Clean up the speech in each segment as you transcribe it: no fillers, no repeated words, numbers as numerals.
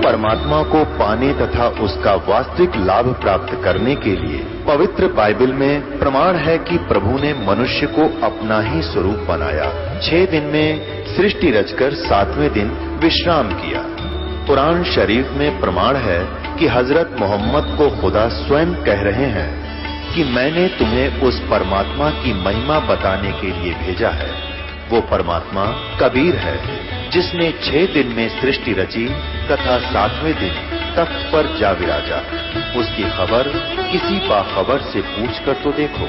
परमात्मा को पाने तथा उसका वास्तविक लाभ प्राप्त करने के लिए पवित्र बाइबल में प्रमाण है कि प्रभु ने मनुष्य को अपना ही स्वरूप बनाया। 6 दिन में सृष्टि रचकर 7वें दिन विश्राम किया। कुरान शरीफ में प्रमाण है कि हजरत मोहम्मद को खुदा स्वयं कह रहे हैं कि मैंने तुम्हें उस परमात्मा की महिमा बताने के लिए भेजा है। वो परमात्मा कबीर है जिसने 6 दिन में सृष्टि रची तथा 7वें दिन तख्त पर जा विराजा। उसकी खबर किसी बाखबर से पूछकर तो देखो।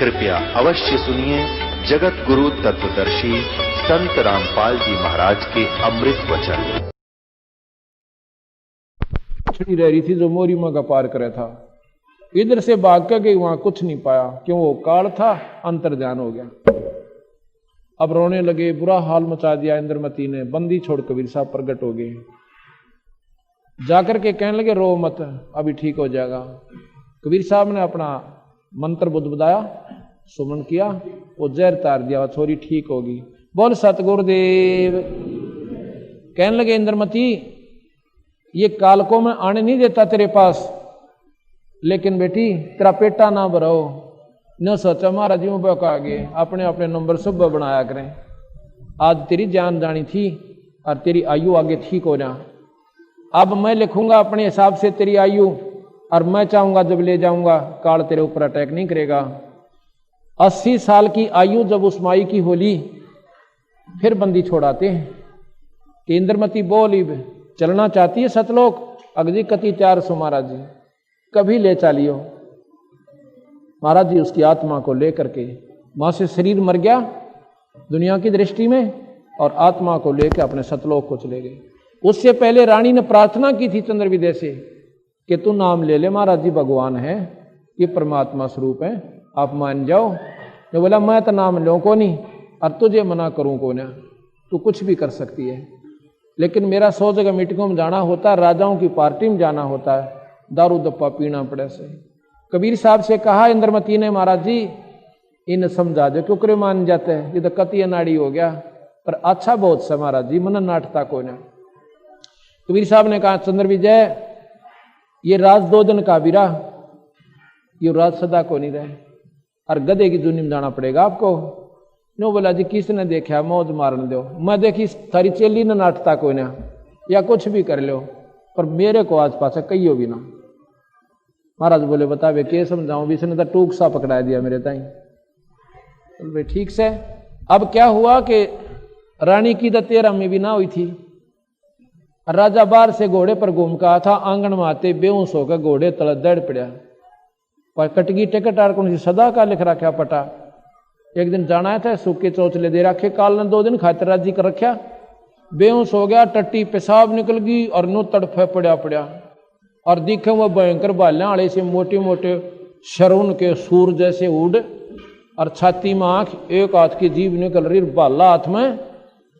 कृपया अवश्य सुनिए जगत गुरु तत्वदर्शी संत रामपाल जी महाराज के अमृत वचन। रह रही थी जो मोरी माँ का पार करे था, इधर से भाग कर गई, वहां कुछ नहीं पाया, क्यों? वो काल था, अंतर्ध्यान हो गया। अब रोने लगे, बुरा हाल मचा दिया इंद्रमती ने। बंदी छोड़ कबीर साहब प्रकट हो गए, जाकर के कहने लगे रो मत, अभी ठीक हो जाएगा। कबीर साहब ने अपना मंत्र बुदबुदाया, सुमन किया, वो जहर तार दिया, छोरी ठीक होगी। बोल सतगुरुदेव। कहने लगे इंद्रमती, ये काल को मैं आने नहीं देता तेरे पास, लेकिन बेटी तेरा पेटा ना भरो। न सोचा महाराज जी में आ गए, अपने अपने नंबर सब बनाया करें। आज तेरी जान जानी थी और तेरी आयु आगे ठीक हो जा। अब मैं लिखूंगा अपने हिसाब से तेरी आयु, और मैं चाहूंगा जब ले जाऊंगा काल तेरे ऊपर अटैक नहीं करेगा। 80 साल की आयु जब उस माई की होली, फिर बंदी छोड़ाते हैं कि इंद्रमती बोली चलना चाहती है सतलोक, अगजी कति 400 महाराज जी कभी ले चालियो। महाराज जी उसकी आत्मा को लेकर के, वहां से शरीर मर गया दुनिया की दृष्टि में, और आत्मा को लेकर अपने सतलोक को चले गए। उससे पहले रानी ने प्रार्थना की थी चंद्रविदय से कि तू नाम ले ले, महाराज जी भगवान है, ये परमात्मा स्वरूप है, आप मान जाओ। जो बोला मैं तो नाम लो को नहीं, और तुझे मना करूं को ना, तू कुछ भी कर सकती है, लेकिन मेरा 100 जगह मीटिंगों में जाना होता है, राजाओं की पार्टी में जाना होता है, दारू दप्पा पीना पड़े से। कबीर साहब से कहा इंद्रमती ने, महाराज जी इन समझा दो, क्यों करे मान जाते हैं, ये तो कति अनाड़ी हो गया, पर अच्छा बहुत सा महाराज जी, मन नाटता को ना। कबीर साहब ने कहा चंद्र विजय, ये राज 2 दिन का बिरा, ये राज सदा को नहीं रहे, और गधे की जूनी में जाना पड़ेगा आपको। नो बोला जी किसने देखा, मौज मारने दो, मैं देखी थारी चेली न नाटता को ना, या कुछ भी कर लो, पर मेरे को आज पास कहियो भी ना। महाराज बोले बता वे के समझाऊं, इसने तो टूक सा पकड़ा दिया मेरे ताई। भाई ठीक से। अब क्या हुआ कि रानी की तो 13 में भी ना हुई थी, राजा बाहर से घोड़े पर घूम का था, आंगन में आते बेहोश होकर घोड़े तले दड़ पड़ा, पर कटगी टिकट आर कौन सी सदा का लिख रखा पटा। एक दिन जाना था, सूखे चौचले दे रखे, काल ने 2 दिन खातिर राजी कर रखा, बेहोश हो गया, टट्टी पेशाब निकल गई और नो तड़फे पड़ा, और दिखे वो भयंकर बाल्या वाले से मोटे मोटे शरून के सूर जैसे उड़, और छाती में आंख, एक हाथ की जीभ निकल रही, बाला हाथ में,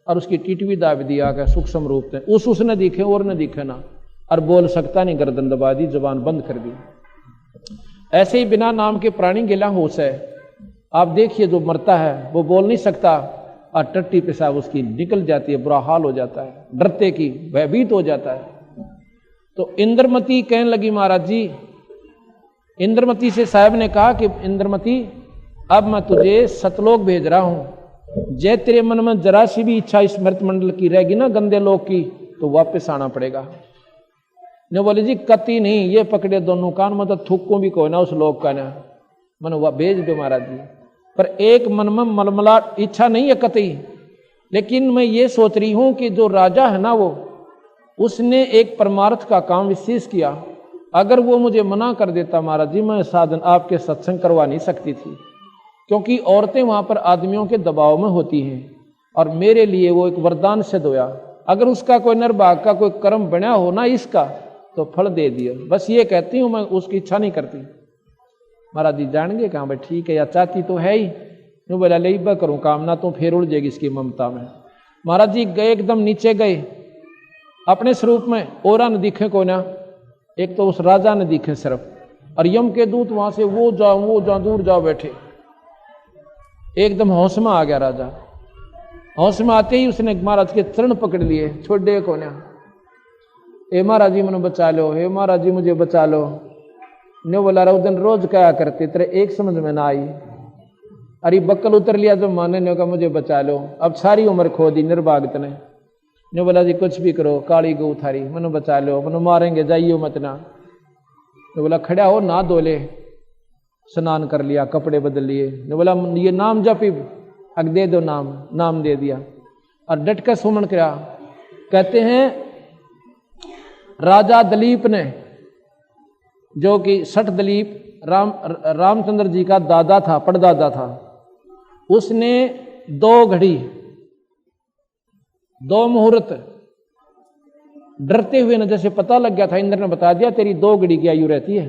और उसकी टिटवी दाब दिया गया सूक्ष्म रूप से। उसने दिखे और न दिखे ना, और बोल सकता नहीं, गर्दन दबा दी, जबान बंद कर दी। ऐसे ही बिना नाम के प्राणी गिला होश है। आप देखिए जो मरता है वो बोल नहीं सकता, और टट्टी पेशाब उसकी निकल जाती है, बुरा हाल हो जाता है, डरते की भयभीत हो जाता है। तो इंद्रमती कहने लगी महाराज जी, इंद्रमती से साहब ने कहा कि इंद्रमती अब मैं तुझे सतलोक भेज रहा हूं, जय तेरे मन में जरा सी भी इच्छा इस मृत मंडल की रहेगी ना, गंदे लोक की, तो वापस आना पड़ेगा। ने बोले जी कति नहीं, ये पकड़े दोनों कान, मतलब थूको भी कोई ना उस लोक का ना, मन वह भेज दो महाराज जी। पर एक मन में मलमला इच्छा नहीं है कतई, लेकिन मैं ये सोच रही हूं कि जो राजा है ना, वो उसने एक परमार्थ का काम विशेष किया, अगर वो मुझे मना कर देता महाराज जी, मैं साधन आपके सत्संग करवा नहीं सकती थी, क्योंकि औरतें वहां पर आदमियों के दबाव में होती हैं, और मेरे लिए वो एक वरदान सिद्ध होया। अगर उसका कोई निर्भाग का कोई कर्म बना हो ना इसका, तो फल दे दिया। बस ये कहती हूं, मैं उसकी इच्छा नहीं करती। महाराज जी जानेंगे कहाँ भाई, ठीक है, या चाहती तो है ही, यूँ बोला ले करूँ कामना तो फिर उड़ जाएगी इसकी ममता में। महाराज जी गए, एकदम नीचे गए अपने स्वरूप में, और न दिखे को ना, एक तो उस राजा ने दिखे सिर्फ, और यम के दूत वहां से वो जा दूर जा बैठे। एकदम होश में आ गया राजा, होश में आते ही उसने महाराज के चरण पकड़ लिए, छोड़े को ना। हे महाराज जी मैंने बचा लो, हे महाराज जी मुझे बचा लो। ने बोला रहा दिन रोज क्या करते तेरे एक समझ में ना आई। अरे बक्कल उतर लिया तो माने ने कहा मुझे बचा लो। अब सारी उम्र खो दी निर्भाग्य ने बोला जी कुछ भी करो, काली गौ थारी मैंने बचा लो, मैंने मारेंगे जाइयो मत ना। ने बोला खड़ा हो ना धोले, स्नान कर लिया, कपड़े बदल लिए। ने बोला ये नाम जपी, अग दे दो नाम दे दिया और डट कर सुमन करा। कहते हैं राजा दलीप ने, जो कि सठ दलीप रामचंद्र जी का दादा था, पड़दादा था, उसने 2 घड़ी 2 मुहूर्त डरते हुए न, जैसे पता लग गया था, इंद्र ने बता दिया तेरी 2 घड़ी की आयु रहती है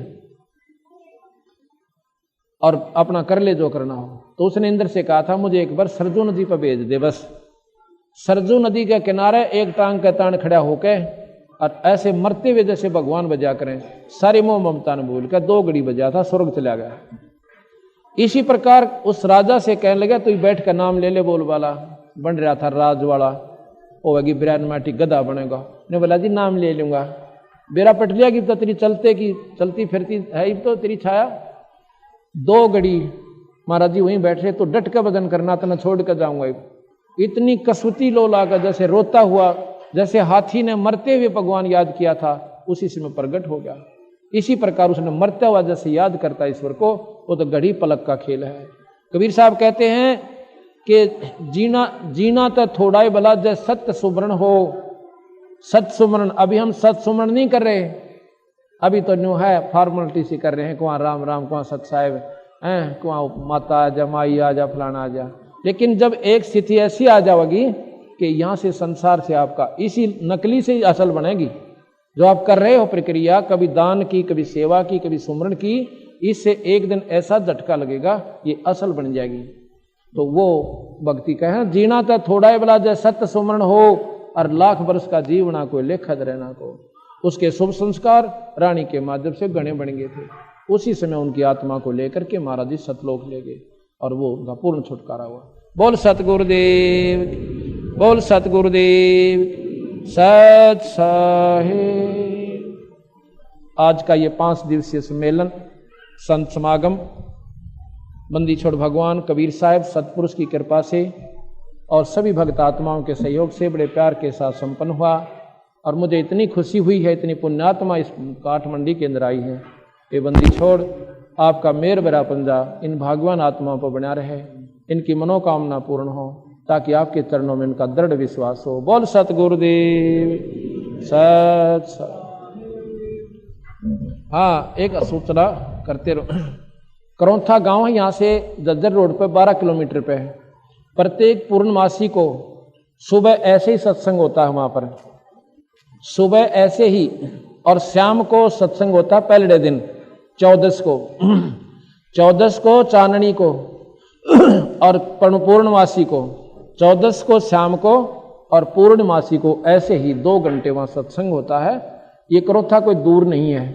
और अपना कर ले जो करना हो। तो उसने इंद्र से कहा था मुझे एक बार सरजू नदी पर भेज दे। बस सरजू नदी के किनारे एक टांग का तान खड़ा होके और ऐसे मरते हुए जैसे भगवान बजा करें, सारी मोह ममता ने भूल कर 2 घड़ी बजा था, स्वर्ग चला गया। इसी प्रकार उस राजा से कहने लगा तू बैठ कर नाम ले ले, बोल वाला बन रहा था राज वाला, होगी बिरानमाटी गधा बनेगा। ने बोला जी नाम ले लूंगा, बेरा पटलिया की तो तेरी चलती फिरती है तो तेरी छाया। 2 घड़ी महाराज जी वहीं बैठ रहे, तो डट का भजन करना तो न छोड़ कर जाऊंगा। इतनी कसुती लो लाकर जैसे रोता हुआ, जैसे हाथी ने मरते हुए भगवान याद किया था, उसी समय प्रकट हो गया। इसी प्रकार उसने मरता हुआ जैसे याद करता ईश्वर को, वो तो घड़ी पलक का खेल है। कबीर साहब कहते हैं कि जीना तो थोड़ा ही भला जैसे सत्य सुमरण हो। सत्य सुमरण अभी हम सत्य सुमरण नहीं कर रहे, अभी तो न्यू है फॉर्मेलिटी सी कर रहे हैं, कुआं राम राम, कुआं सत साहेब हैं, कुआं माता आ जा, माई आ जा, फलाना आ जा। लेकिन जब एक स्थिति ऐसी आ जाएगी कि यहाँ से संसार से आपका इसी नकली से असल बनेगी, जो आप कर रहे हो प्रक्रिया, कभी दान की, कभी सेवा की, कभी सुमरण की, इससे एक दिन ऐसा झटका लगेगा ये असल बन जाएगी। तो वो भक्ति कहे जीना तो थोड़ा ही बला जैसे सत्य सुमरण हो और लाख वर्ष का जीवना को लेखद रहना को। उसके शुभ संस्कार रानी के माध्यम से गणे बन गए थे। उसी समय उनकी आत्मा को लेकर के महाराज जी सतलोक ले गए और वो उनका पूर्ण छुटकारा हुआ। बोल सतगुरुदेव, बोल सतगुरुदेव सत साहिब। आज का ये 5 दिवसीय सम्मेलन संत समागम बंदी छोड़ भगवान कबीर साहब सतपुरुष की कृपा से और सभी भक्त आत्माओं के सहयोग से बड़े प्यार के साथ संपन्न हुआ। और मुझे इतनी खुशी हुई है, इतनी पुण्यात्मा इस काठमंडी के अंदर आई है। ये बंदी छोड़ आपका मेर भरा पंजा इन भगवान आत्माओं पर बना रहे, इनकी मनोकामना पूर्ण हो, ताकि आपके चरणों में इनका दृढ़ विश्वास हो। बोल सतगुरुदेव सत। हाँ, एक सूचना करते रहो। करौंथा गांव है, यहाँ से जज्जर रोड पर 12 किलोमीटर पे है। प्रत्येक पूर्णमासी को सुबह ऐसे ही सत्संग होता है वहां पर, सुबह ऐसे ही, और शाम को सत्संग होता है पहले दिन 14 को 14 को चांदनी को और पूर्णमासी को 14 को शाम को और पूर्णमासी को ऐसे ही 2 घंटे वहां सत्संग होता है। ये करौथा कोई दूर नहीं है,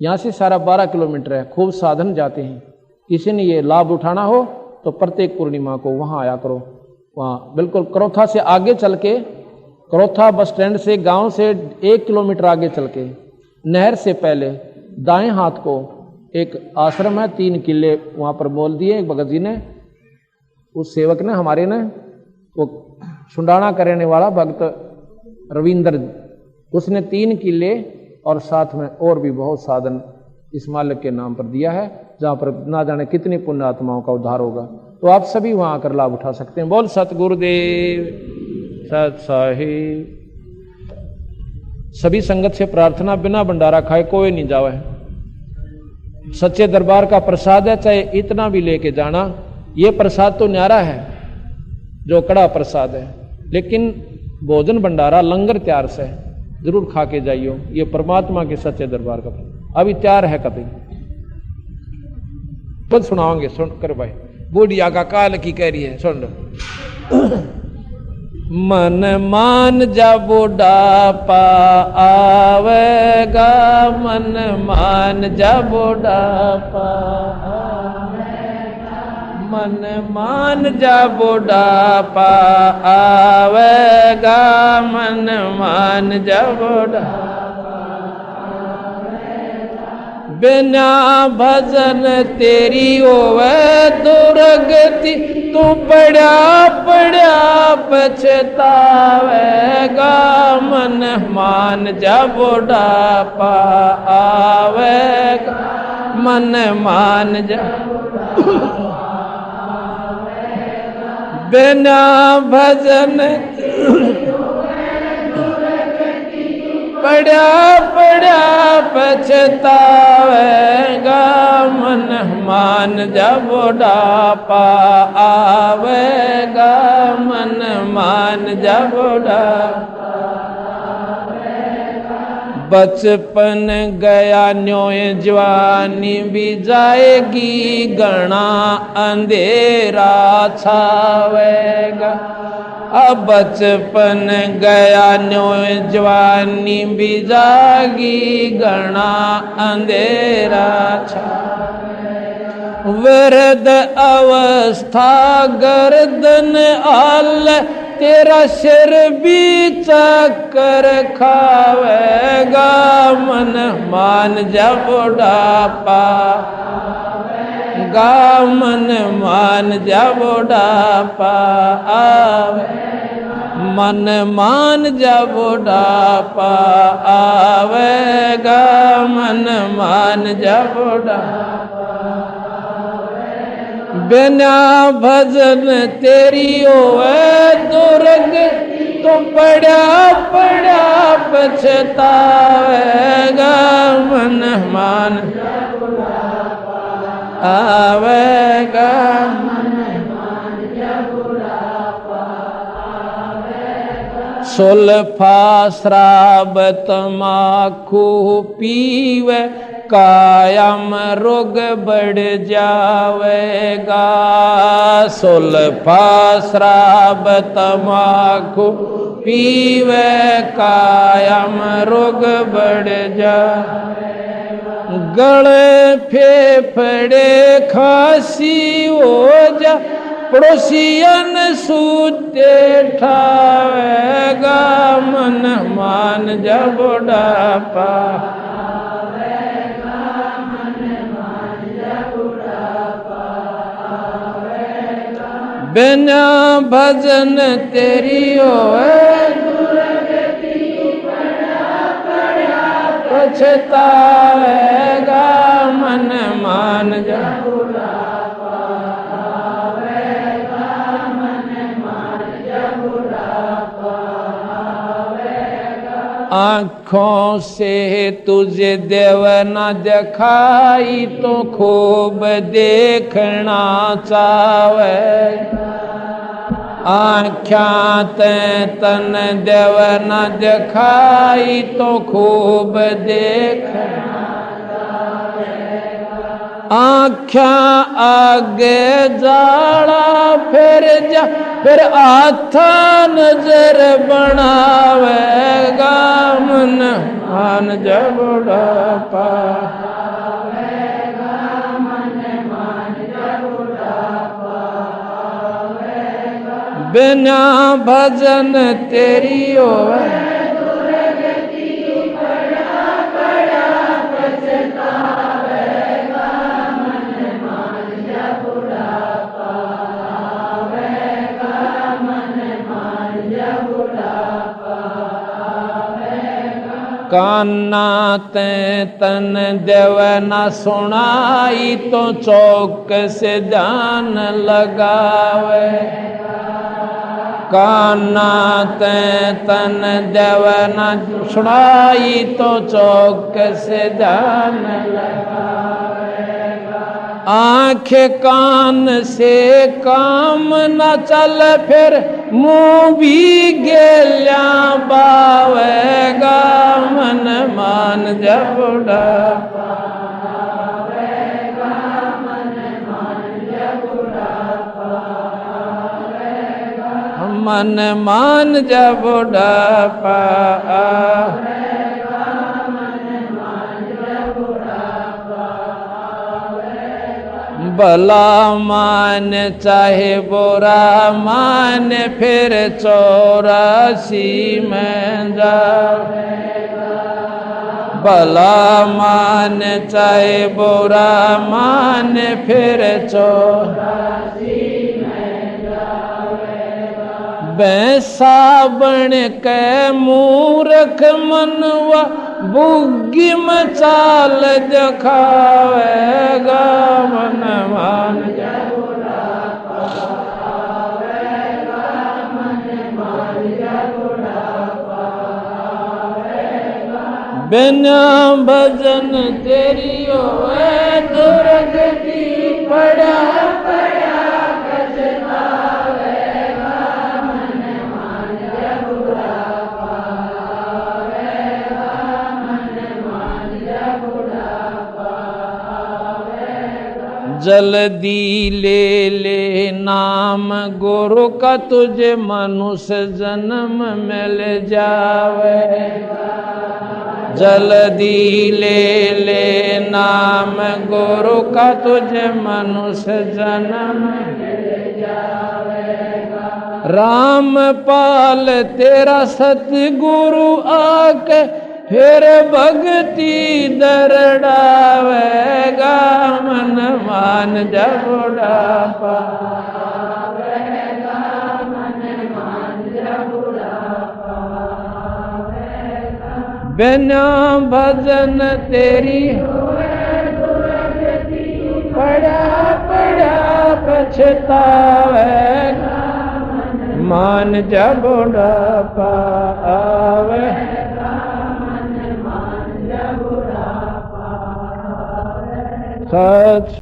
यहाँ से सारा 12 किलोमीटर है। खूब साधन जाते हैं। किसी ने ये लाभ उठाना हो तो प्रत्येक पूर्णिमा को वहाँ आया करो। वहाँ बिल्कुल करौथा से आगे चल के, करौथा बस स्टैंड से गांव से 1 किलोमीटर आगे चल के नहर से पहले दाएं हाथ को एक आश्रम है, 3 किले वहाँ पर बोल दिए एक भगत जी ने, उस सेवक ने हमारे ने, वो सुंडाना करने वाला भक्त रविंद्र, उसने 3 किले और साथ में और भी बहुत साधन इस मालिक के नाम पर दिया है, जहाँ पर ना जाने कितनी पुण्य आत्माओं का उद्धार होगा। तो आप सभी वहाँ आकर लाभ उठा सकते हैं। बोल सतगुरुदेव सत साहिब। सभी संगत से प्रार्थना, बिना भंडारा खाए कोई नहीं जावे। सच्चे दरबार का प्रसाद है, चाहे इतना भी लेके जाना। ये प्रसाद तो न्यारा है जो कड़ा प्रसाद है, लेकिन भोजन भंडारा लंगर तैयार से जरूर खा के जाइयो। ये परमात्मा के सच्चे दरबार का अभी तैयार है। कभी खुद सुनाओगे, सुन कर भाई। बूढ़िया का काल की कह रही है, सुन लो। मन मान जा बुढ़ापा आवेगा, मन मान जा बुढ़ापा आवेगा, मन मान जा बुढ़ापा आवेगा, मन मान जा बुढ़ापा बिना भजन तेरी होवे दुर्गति, तू पड़ा पड़ा पछतावेगा, मन मान जा बुढ़ापा आवेगा, मन मान जा बिना भजन पड़ा पड़ा पछतावेगा, मन मान जा बुढ़ापा आवेगा, मन मान जा बुढ़ापा। बचपन गया न्योय जवानी भी जाएगी, घना अंधेरा छावेगा। अब बचपन गया न्योय जवानी भी जागी, घना अंधेरा छावेगा। वृद्ध अवस्था गर्दन आल, तेरा सिर भी चक्कर खावेगा, मन मान जा बुढ़ापा गा, मन मान जा बुढ़ापा आवेगा, मन मान जा बुढ़ापा आवेगा, मन मान जा बुढ़ापा। बिना भजन तेरी होवे दुर्गति, तो पड़ा पड़ा पछतावेगा, मन मान आवेगा, मन मान जा बुढ़ापा आवेगा। सुल्फा शराब तमाकू पीवे, कायम रोग बढ़ जावेगा। सुल्फा शराब तमाकू पीवे, कायम रोग बढ़ जावेगा। गले फेफड़े खांसी हो जा, पड़ोसियन सूते ठावेगा, मन मान जा बुढ़ापा बिना भजन तेरी होवे दुर्गति, पड़ा पड़ा पछतावेगा, मन मान जा बुढ़ापा आवेगा, मन मान जा बुढ़ापा आवेगा। आँखों से तुझे देव न दिखाई, तो खूब देखना चावेगा। आँख्यां तन देव न दिखाई, तो खूब देखना चावेगा। आँख्यां आगे जाला फिर जा, फिर आथा नजर बनावेगा, मन मान जा बुढ़ापा आवेगा, मन मान जा बुढ़ापा आवेगा। बिना भजन तेरी होवे दुर्गति, पड़ा पड़ा पछतावेगा, मन मान जा बुढ़ापा आवेगा, मन मान जा बुढ़ापा आवेगा। काना ते तन देव न सुनाई, तो चौक से ध्यान लगावे। काना ते तन देव न सुनाई, तो चौक से ध्यान लगावेगा। आँख कान से काम न चल, फिर मुँह भी गेल्या बावेगा, मन मान जा बुढ़ापा आवेगा, मन मान जा बुढ़ापा आवेगा, मन मान जा बुढ़ापा आवेगा, मन मान जा बुढ़ापा आवेगा। भला मान चाहे बुरा मान, फिर 84 में जावेगा। भला मान चाहे बुरा मान फिर 84 भैंसा बन के मूर्ख मनवा बुग्गी मचाल दिखावेगा मन मान बिना भजन तेरी होए दुर्गति पड़ा पड़ा पछतावेगा मन मान बुरा पावेगा मन मान बुरा पावेगा जल्दी ले ले नाम गुरु का तुझे मनुष्य जन्म मिल जावेगा जल्दी ले ले नाम गुरु का तुझे मनुष्य जन्म मिल जावेगा राम पाल तेरा सतगुरु आके फिर भक्ति दरड़ावेगा मन मान जब बुढ़ापा बिना भजन तेरी पड़ा पड़ा पछतावेगा मान जब बुढ़ापा आवे सच